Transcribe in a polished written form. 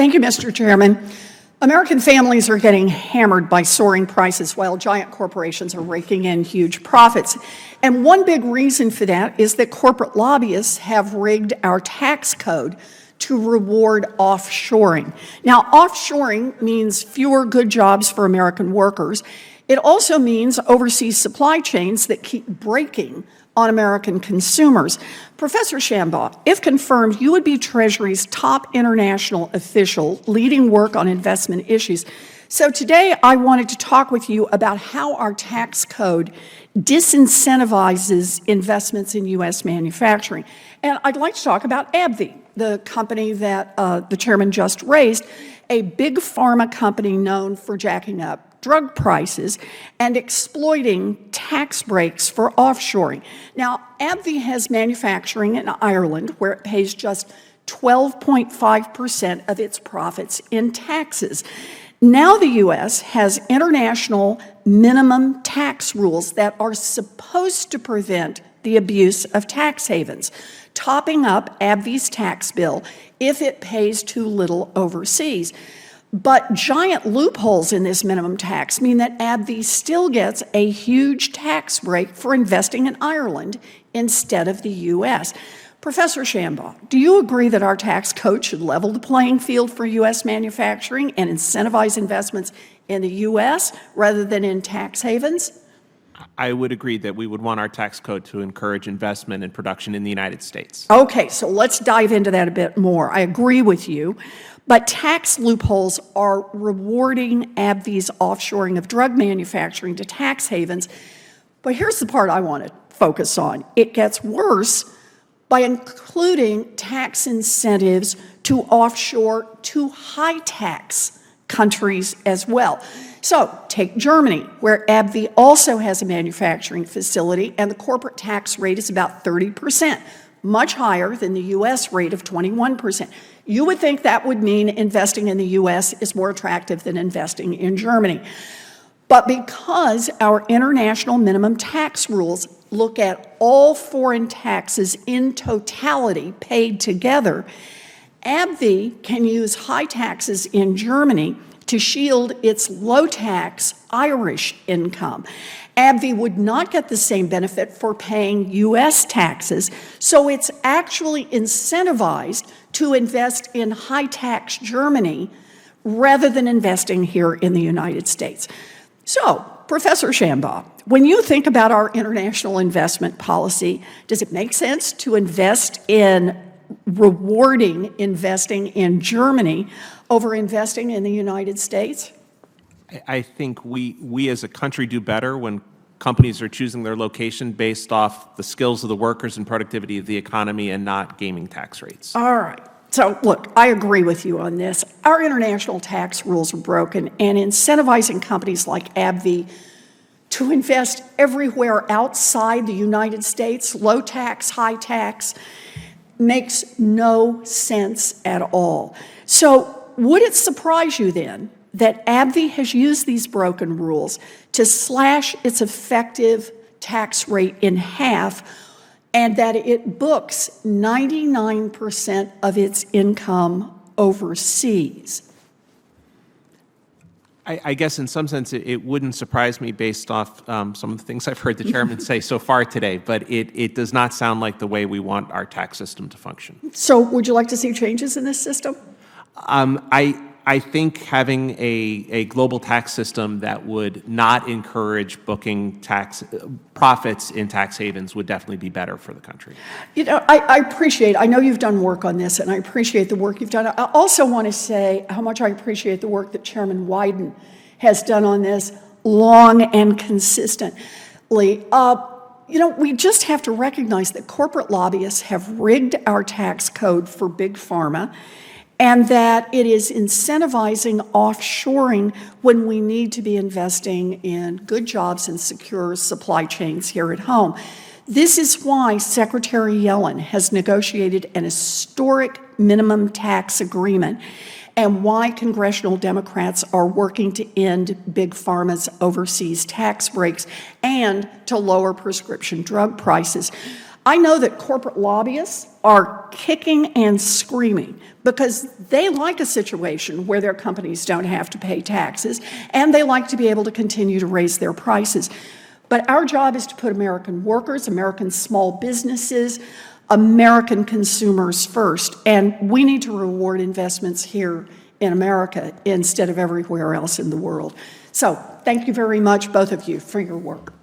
Thank you, Mr. Chairman. American families are getting hammered by soaring prices while giant corporations are raking in huge profits. And one big reason for that is that corporate lobbyists have rigged our tax code to reward offshoring. Now, offshoring means fewer good jobs for American workers. It also means overseas supply chains that keep breaking on American consumers. Professor Shambaugh, if confirmed, you would be Treasury's top international official leading work on investment issues. So today I wanted to talk with you about how our tax code disincentivizes investments in U.S. manufacturing. And I'd like to talk about AbbVie, the company that the chairman just raised, a big pharma company known for jacking up drug prices and exploiting tax breaks for offshoring. Now, AbbVie has manufacturing in Ireland where it pays just 12.5% of its profits in taxes. Now the U.S. has international minimum tax rules that are supposed to prevent the abuse of tax havens, topping up AbbVie's tax bill if it pays too little overseas. But giant loopholes in this minimum tax mean that AbbVie still gets a huge tax break for investing in Ireland instead of the U.S. Professor Shambaugh, do you agree that our tax code should level the playing field for U.S. manufacturing and incentivize investments in the U.S. rather than in tax havens? I would agree that we would want our tax code to encourage investment and production in the United States. Okay, so let's dive into that a bit more. I agree with you, but tax loopholes are rewarding AbbVie's offshoring of drug manufacturing to tax havens. But here's the part I want to focus on. It gets worse by including tax incentives to offshore to high-tax countries as well. So take Germany, where AbbVie also has a manufacturing facility, and the corporate tax rate is about 30%, much higher than the U.S. rate of 21%. You would think that would mean investing in the U.S. is more attractive than investing in Germany. But because our international minimum tax rules look at all foreign taxes in totality paid together, AbbVie can use high taxes in Germany to shield its low-tax Irish income. AbbVie would not get the same benefit for paying U.S. taxes, so it's actually incentivized to invest in high-tax Germany rather than investing here in the United States. So, Professor Shambaugh, when you think about our international investment policy, does it make sense to invest in rewarding investing in Germany over investing in the United States? I think we as a country do better when companies are choosing their location based off the skills of the workers and productivity of the economy and not gaming tax rates. All right. So, look, I agree with you on this. Our international tax rules are broken, and incentivizing companies like AbbVie to invest everywhere outside the United States, low tax, high tax, makes no sense at all. So, would it surprise you then that AbbVie has used these broken rules to slash its effective tax rate in half, and that it books 99% of its income overseas? I guess in some sense it wouldn't surprise me based off some of the things I've heard the chairman say so far today, but it does not sound like the way we want our tax system to function. So would you like to see changes in this system? I think having a global tax system that would not encourage booking tax profits in tax havens would definitely be better for the country. You know, I know you've done work on this, and I appreciate the work you've done. I also want to say how much I appreciate the work that Chairman Wyden has done on this long and consistently. You know, we just have to recognize that corporate lobbyists have rigged our tax code for big pharma, and that it is incentivizing offshoring when we need to be investing in good jobs and secure supply chains here at home. This is why Secretary Yellen has negotiated an historic minimum tax agreement, and why congressional Democrats are working to end big pharma's overseas tax breaks and to lower prescription drug prices. I know that corporate lobbyists are kicking and screaming because they like a situation where their companies don't have to pay taxes, and they like to be able to continue to raise their prices. But our job is to put American workers, American small businesses, American consumers first, and we need to reward investments here in America instead of everywhere else in the world. So thank you very much, both of you, for your work.